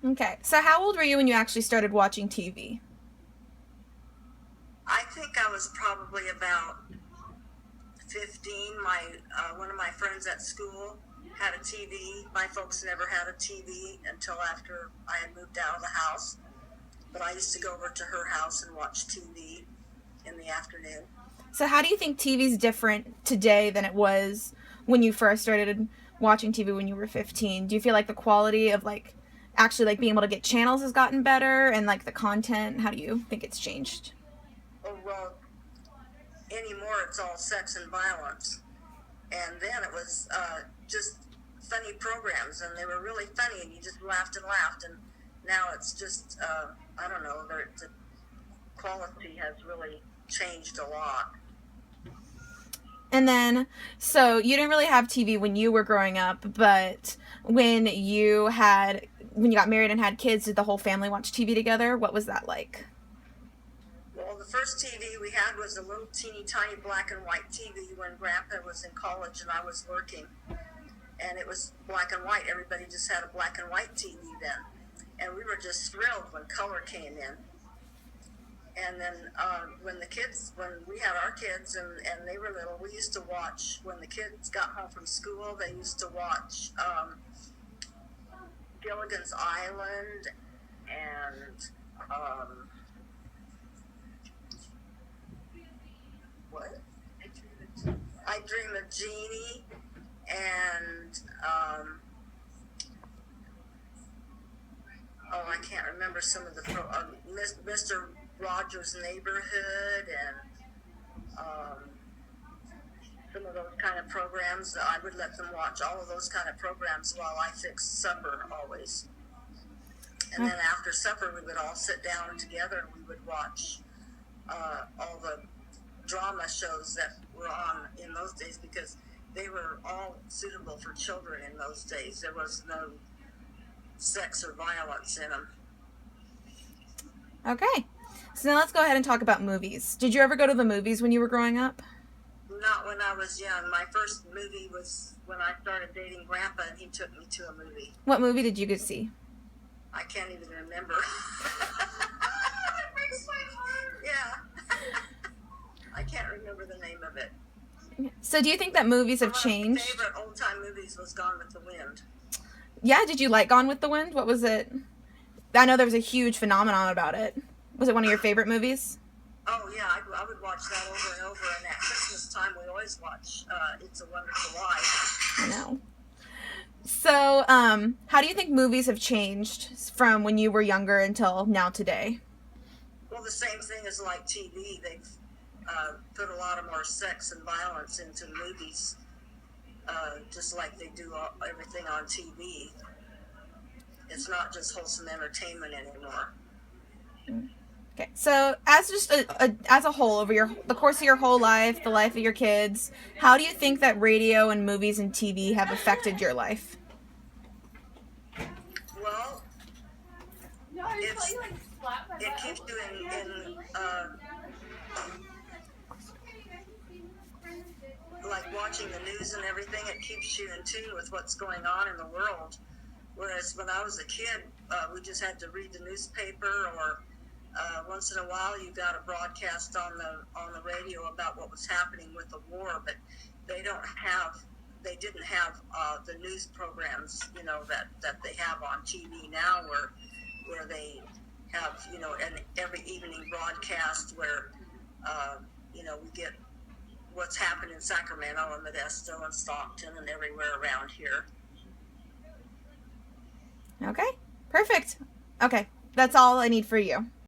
Okay. So how old were you when you actually started watching TV? I think I was probably about 15. One of my friends at school had a TV. My folks never had a TV until after I had moved out of the house. But I used to go over to her house and watch TV in the afternoon. So how do you think TV's different today than it was when you first started watching TV when you were 15? Do you feel like the quality of like actually like being able to get channels has gotten better and like the content, how do you think it's changed? Oh, well, anymore it's all sex and violence. And then it was just funny programs, and they were really funny, and you just laughed and laughed. And now it's just, I don't know, the quality has really changed a lot. And then, so you didn't really have TV when you were growing up, but when you got married and had kids, did the whole family watch TV together? What was that like? Well, the first TV we had was a little teeny tiny black and white TV when Grandpa was in college and I was working. And it was black and white. Everybody just had a black and white TV then. And we were just thrilled when color came in. And then when we had our kids and they were little, we used to watch, when the kids got home from school, they used to watch Gilligan's Island and what? I Dream of Jeannie and I can't remember some of the Mr. Rogers' Neighborhood and some of those kind of programs. I would let them watch all of those kind of programs while I fixed supper always. And then after supper, we would all sit down together and we would watch all the drama shows that were on in those days because they were all suitable for children in those days. There was no sex or violence in them. Okay. So now let's go ahead and talk about movies. Did you ever go to the movies when you were growing up? Not when I was young. My first movie was when I started dating Grandpa and he took me to a movie. What movie did you go see? I can't even remember. Yeah. I can't remember the name of it. So do you think that movies have changed? My favorite old-time movies was Gone with the Wind. Yeah, did you like Gone with the Wind? What was it? I know there was a huge phenomenon about it. Was it one of your favorite movies? Oh, yeah, I would watch that over and over. And at Christmas time, we always watch It's a Wonderful Life. I know. So, how do you think movies have changed from when you were younger until now today? Well, the same thing as like TV. They've put a lot of more sex and violence into movies, just like they do everything on TV. It's not just wholesome entertainment anymore. Okay, so as just as a whole, over the course of your whole life, the life of your kids, how do you think that radio and movies and TV have affected your life? Well, it keeps you in like watching the news and everything. It keeps you in tune with what's going on in the world. Whereas when I was a kid, we just had to read the newspaper, or once in a while you got a broadcast on the radio about what was happening with the war. But they didn't have the news programs, that they have on TV now, where they have, an every evening broadcast where, we get what's happened in Sacramento and Modesto and Stockton and everywhere around here. Okay, perfect. Okay, that's all I need for you.